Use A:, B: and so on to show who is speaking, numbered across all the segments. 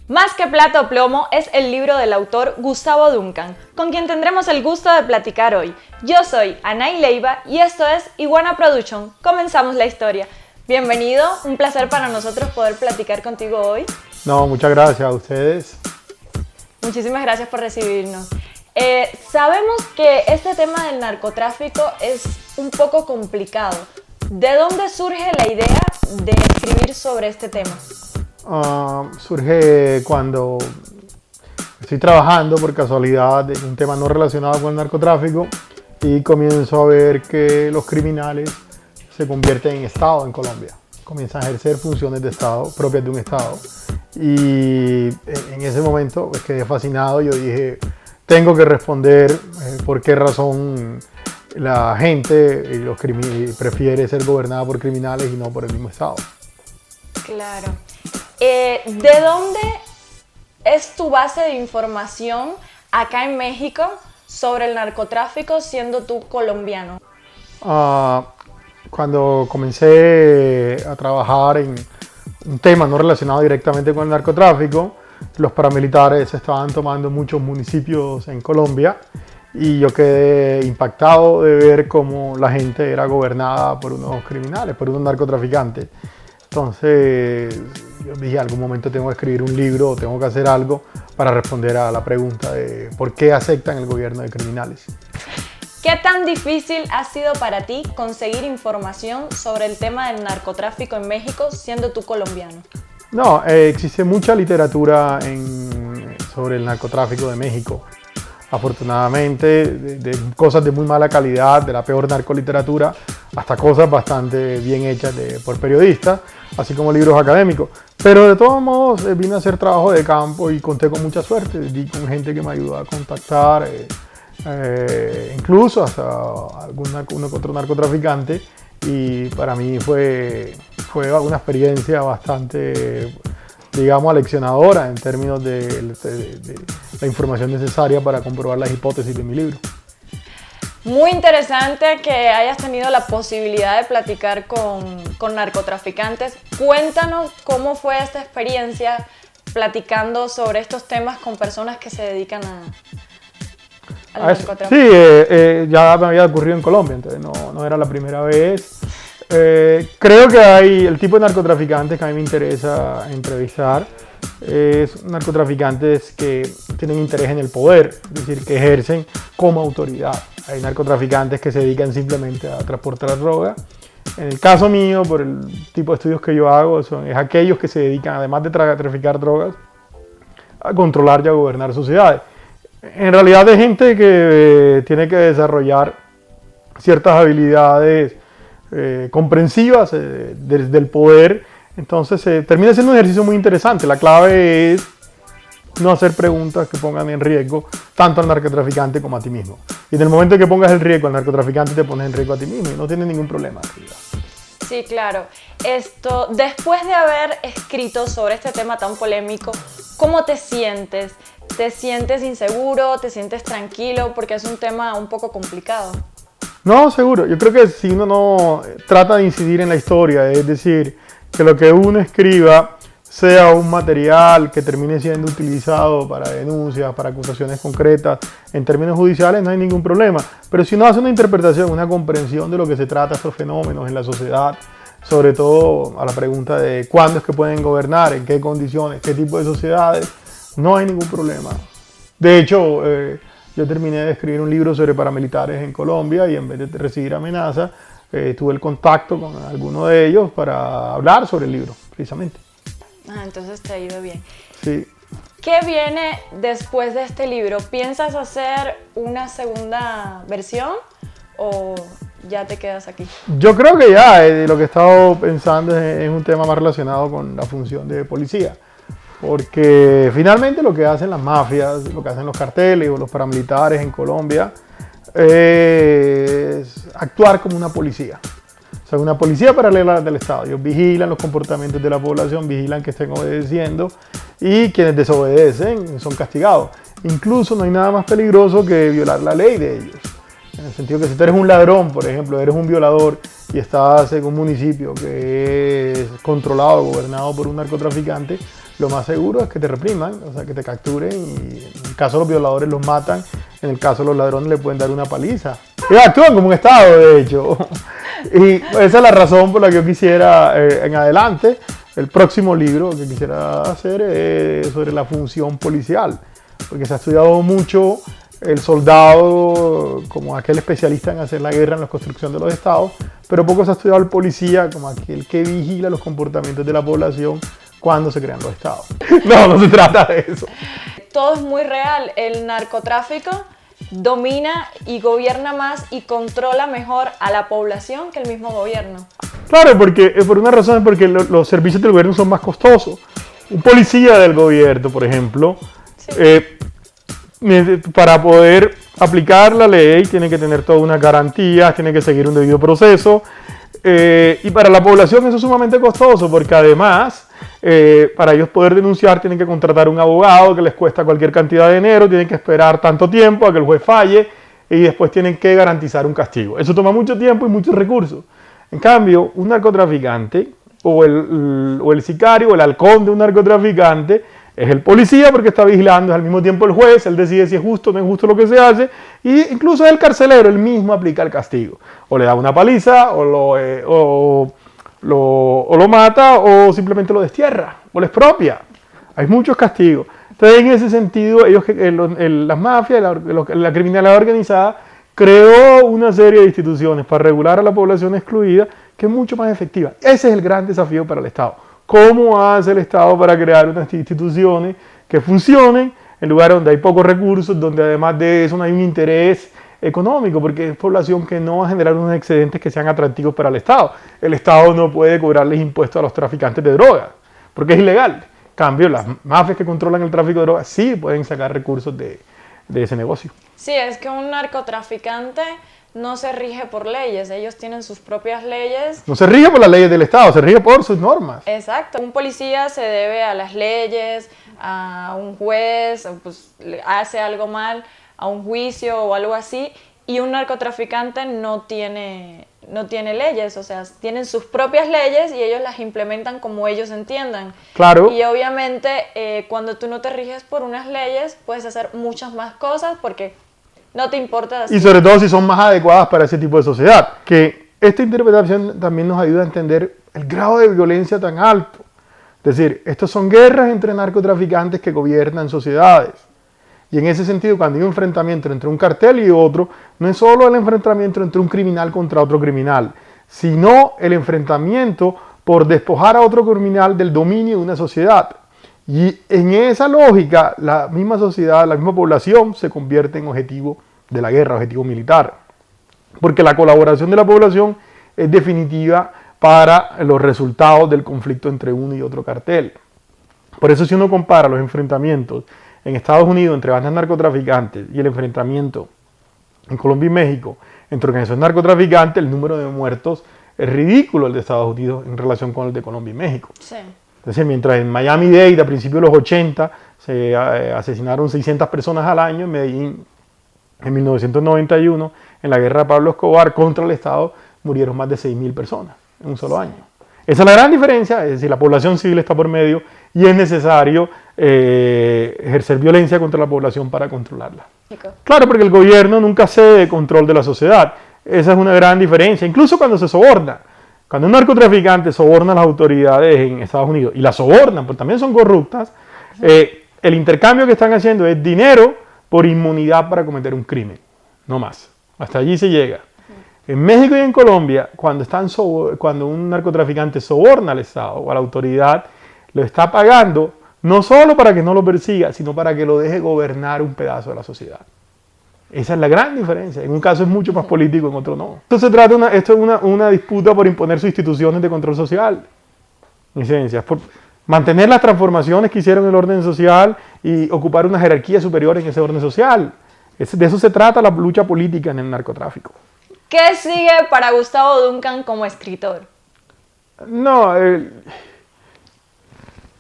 A: Más que plata o plomo es el libro del autor Gustavo Duncan, con quien tendremos el gusto de platicar hoy. Yo soy Anay Leiva y esto es Iguana Production. Comenzamos la historia. Bienvenido, un placer para nosotros poder platicar contigo hoy.
B: No, muchas gracias a ustedes.
A: Muchísimas gracias por recibirnos. Sabemos que este tema del narcotráfico es un poco complicado. ¿De dónde surge la idea de escribir sobre este tema?
B: Surge cuando estoy trabajando por casualidad en un tema no relacionado con el narcotráfico y comienzo a ver que los criminales se convierten en Estado en Colombia. Comienzan a ejercer funciones de Estado, propias de un Estado. Y en ese momento pues, quedé fascinado. Yo dije, tengo que responder por qué razón la gente prefiere ser gobernada por criminales y no por el mismo Estado.
A: Claro. ¿De dónde es tu base de información acá en México sobre el narcotráfico siendo tú colombiano?
B: Cuando comencé a trabajar en un tema no relacionado directamente con el narcotráfico, los paramilitares estaban tomando muchos municipios en Colombia y yo quedé impactado de ver cómo la gente era gobernada por unos criminales, por unos narcotraficantes. Entonces yo dije, algún momento tengo que escribir un libro, tengo que hacer algo para responder a la pregunta de por qué aceptan el gobierno de criminales.
A: ¿Qué tan difícil ha sido para ti conseguir información sobre el tema del narcotráfico en México siendo tú colombiano?
B: No, existe mucha literatura sobre el narcotráfico de México. Afortunadamente, de cosas de muy mala calidad, de la peor narcoliteratura, hasta cosas bastante bien hechas por periodistas, así como libros académicos. Pero de todos modos vine a hacer trabajo de campo y conté con mucha suerte. Di con gente que me ayudó a contactar, incluso hasta uno que otro narcotraficante. Y para mí fue una experiencia bastante, digamos, aleccionadora en términos de la información necesaria para comprobar las hipótesis de mi libro.
A: Muy interesante que hayas tenido la posibilidad de platicar con narcotraficantes. Cuéntanos cómo fue esta experiencia platicando sobre estos temas con personas que se dedican al narcotráfico.
B: Sí, ya me había ocurrido en Colombia, entonces no era la primera vez. Creo que hay el tipo de narcotraficantes que a mí me interesa entrevistar. Es narcotraficantes que tienen interés en el poder, es decir, que ejercen como autoridad. Hay narcotraficantes que se dedican simplemente a transportar droga. En el caso mío, por el tipo de estudios que yo hago, es aquellos que se dedican, además de traficar drogas, a controlar y a gobernar sociedades. En realidad es gente que tiene que desarrollar ciertas habilidades comprensivas desde el poder. Entonces termina siendo un ejercicio muy interesante. La clave es no hacer preguntas que pongan en riesgo tanto al narcotraficante como a ti mismo. Y en el momento en que pongas el riesgo al narcotraficante, te pones en riesgo a ti mismo y no tienes ningún problema.
A: Sí, claro. Después de haber escrito sobre este tema tan polémico, ¿cómo te sientes? ¿Te sientes inseguro? ¿Te sientes tranquilo? Porque es un tema un poco complicado.
B: No, seguro. Yo creo que si uno no trata de incidir en la historia, es decir, que lo que uno escriba sea un material que termine siendo utilizado para denuncias, para acusaciones concretas, en términos judiciales no hay ningún problema. Pero si uno hace una interpretación, una comprensión de lo que se trata estos fenómenos en la sociedad, sobre todo a la pregunta de cuándo es que pueden gobernar, en qué condiciones, qué tipo de sociedades, no hay ningún problema. De hecho, yo terminé de escribir un libro sobre paramilitares en Colombia y en vez de recibir amenazas, tuve el contacto con alguno de ellos para hablar sobre el libro, precisamente.
A: Entonces te ha ido bien.
B: Sí.
A: ¿Qué viene después de este libro? ¿Piensas hacer una segunda versión o ya te quedas aquí?
B: Yo creo que ya, lo que he estado pensando es un tema más relacionado con la función de policía. Porque finalmente lo que hacen las mafias, lo que hacen los carteles o los paramilitares en Colombia es actuar como una policía. O sea, una policía paralela del Estado. Ellos vigilan los comportamientos de la población, vigilan que estén obedeciendo y quienes desobedecen son castigados. Incluso no hay nada más peligroso que violar la ley de ellos. En el sentido que si tú eres un ladrón, por ejemplo, eres un violador y estás en un municipio que es controlado, gobernado por un narcotraficante, lo más seguro es que te repriman, o sea, que te capturen y en el caso de los violadores los matan, en el caso de los ladrones le pueden dar una paliza. Y actúan como un Estado, de hecho. Y esa es la razón por la que yo quisiera, en adelante, el próximo libro que quisiera hacer es sobre la función policial, porque se ha estudiado mucho el soldado como aquel especialista en hacer la guerra, en la construcción de los estados, pero poco se ha estudiado el policía como aquel que vigila los comportamientos de la población cuando se crean los estados. No, no se trata de eso.
A: Todo es muy real. El narcotráfico domina y gobierna más y controla mejor a la población que el mismo gobierno.
B: Claro, porque por una razón es porque los servicios del gobierno son más costosos. Un policía del gobierno, por ejemplo, sí, para poder aplicar la ley tiene que tener todas unas garantías, tiene que seguir un debido proceso, y para la población eso es sumamente costoso porque además para ellos poder denunciar tienen que contratar un abogado que les cuesta cualquier cantidad de dinero, tienen que esperar tanto tiempo a que el juez falle y después tienen que garantizar un castigo. Eso toma mucho tiempo y muchos recursos. En cambio, un narcotraficante o el sicario o el halcón de un narcotraficante es el policía porque está vigilando, es al mismo tiempo el juez, él decide si es justo o no es justo lo que se hace, y incluso es el carcelero, él mismo aplica el castigo. O le da una paliza, o lo mata, o simplemente lo destierra, o lo expropia. Hay muchos castigos. Entonces, en ese sentido, las mafias, la criminalidad organizada, creó una serie de instituciones para regular a la población excluida que es mucho más efectiva. Ese es el gran desafío para el Estado. ¿Cómo hace el Estado para crear unas instituciones que funcionen en lugares donde hay pocos recursos, donde además de eso no hay un interés económico, porque es población que no va a generar unos excedentes que sean atractivos para el Estado? El Estado no puede cobrarles impuestos a los traficantes de drogas, porque es ilegal. En cambio, las mafias que controlan el tráfico de drogas sí pueden sacar recursos de ese negocio.
A: Sí, es que un narcotraficante no se rige por leyes, ellos tienen sus propias leyes.
B: No se rige por las leyes del Estado, se rige por sus normas.
A: Exacto, un policía se debe a las leyes, a un juez, pues hace algo mal, a un juicio o algo así, y un narcotraficante no tiene leyes, o sea, tienen sus propias leyes y ellos las implementan como ellos entiendan.
B: Claro.
A: Y obviamente cuando tú no te riges por unas leyes, puedes hacer muchas más cosas porque no te importa.
B: Y sobre todo si son más adecuadas para ese tipo de sociedad. Que esta interpretación también nos ayuda a entender el grado de violencia tan alto. Es decir, estas son guerras entre narcotraficantes que gobiernan sociedades. Y en ese sentido, cuando hay un enfrentamiento entre un cartel y otro, no es solo el enfrentamiento entre un criminal contra otro criminal, sino el enfrentamiento por despojar a otro criminal del dominio de una sociedad. Y en esa lógica, la misma sociedad, la misma población se convierte en objetivo de la guerra, objetivo militar. Porque la colaboración de la población es definitiva para los resultados del conflicto entre uno y otro cartel. Por eso si uno compara los enfrentamientos en Estados Unidos entre bandas narcotraficantes y el enfrentamiento en Colombia y México entre organizaciones narcotraficantes, el número de muertos es ridículo el de Estados Unidos en relación con el de Colombia y México. Sí. Entonces, mientras en Miami-Dade a principios de los 80 se asesinaron 600 personas al año, en Medellín en 1991, en la guerra de Pablo Escobar contra el Estado, murieron más de 6.000 personas en un solo año. Esa es la gran diferencia, es decir, la población civil está por medio y es necesario ejercer violencia contra la población para controlarla. Claro, porque el gobierno nunca cede control de la sociedad. Esa es una gran diferencia, incluso cuando se soborna. Cuando un narcotraficante soborna a las autoridades en Estados Unidos, y las sobornan, porque también son corruptas, el intercambio que están haciendo es dinero por inmunidad para cometer un crimen, no más. Hasta allí se llega. En México y en Colombia, cuando un narcotraficante soborna al Estado o a la autoridad, lo está pagando no solo para que no lo persiga, sino para que lo deje gobernar un pedazo de la sociedad. Esa es la gran diferencia. En un caso es mucho más político, en otro no. Esto es una disputa por imponer sus instituciones de control social. En esencia, por mantener las transformaciones que hicieron en el orden social y ocupar una jerarquía superior en ese orden social. De eso se trata la lucha política en el narcotráfico.
A: ¿Qué sigue para Gustavo Duncan como escritor?
B: No,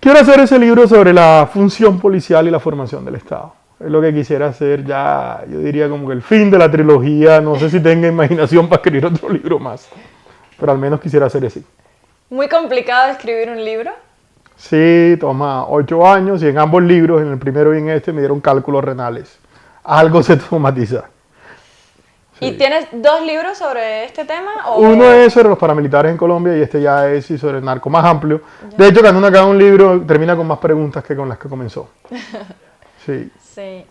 B: quiero hacer ese libro sobre la función policial y la formación del Estado. Es lo que quisiera hacer ya, yo diría como que el fin de la trilogía. No sé si tenga imaginación para escribir otro libro más, pero al menos quisiera hacer ese.
A: ¿Muy complicado escribir un libro?
B: Sí, toma 8 años y en ambos libros, en el primero y en este, me dieron cálculos renales. Algo se somatiza.
A: ¿Y tienes 2 libros sobre este tema? ¿O?
B: Uno es sobre los paramilitares en Colombia y este ya es sobre el narco más amplio. De hecho, cuando uno acaba un libro, termina con más preguntas que con las que comenzó. Sí.
A: Sí.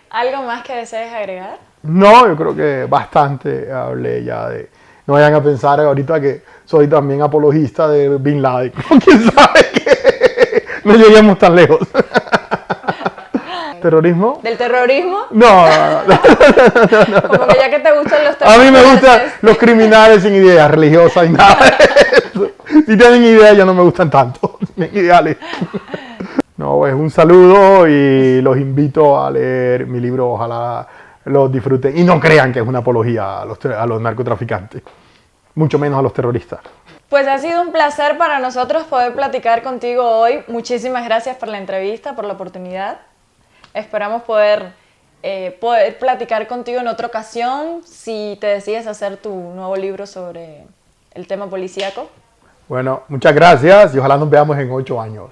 A: ¿Algo más que desees agregar?
B: No, yo creo que bastante hablé ya de... No vayan a pensar ahorita que soy también apologista de Bin Laden. ¿Quién sabe que no lleguemos tan lejos? ¿Terrorismo?
A: ¿Del terrorismo?
B: No.
A: Como que ya que te gustan los
B: A mí me
A: terroristas.
B: gustan los criminales sin ideas religiosas y nada de eso. Si tienen ideas ya no me gustan tanto. Tienen ideales. No, pues un saludo y los invito a leer mi libro. Ojalá los disfruten y no crean que es una apología a los narcotraficantes, mucho menos a los terroristas.
A: Pues ha sido un placer para nosotros poder platicar contigo hoy. Muchísimas gracias por la entrevista, por la oportunidad. Esperamos poder platicar contigo en otra ocasión si te decides hacer tu nuevo libro sobre el tema policíaco.
B: Bueno, muchas gracias y ojalá nos veamos en 8 años.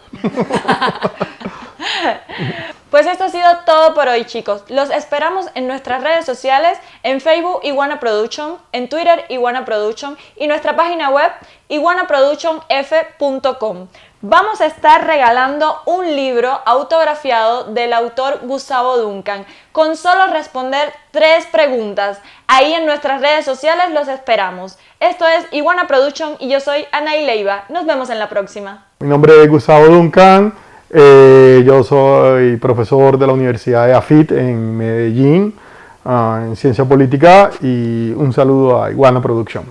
A: Pues esto ha sido todo por hoy, chicos. Los esperamos en nuestras redes sociales, en Facebook Iguana Production, en Twitter Iguana Production y nuestra página web iguanaproductionf.com. Vamos a estar regalando un libro autografiado del autor Gustavo Duncan, con solo responder 3 preguntas. Ahí en nuestras redes sociales los esperamos. Esto es Iguana Production y yo soy Anaí Leiva. Nos vemos en la próxima.
B: Mi nombre es Gustavo Duncan. Yo soy profesor de la Universidad de AFIT en Medellín, en Ciencia Política, y un saludo a Iguana Production.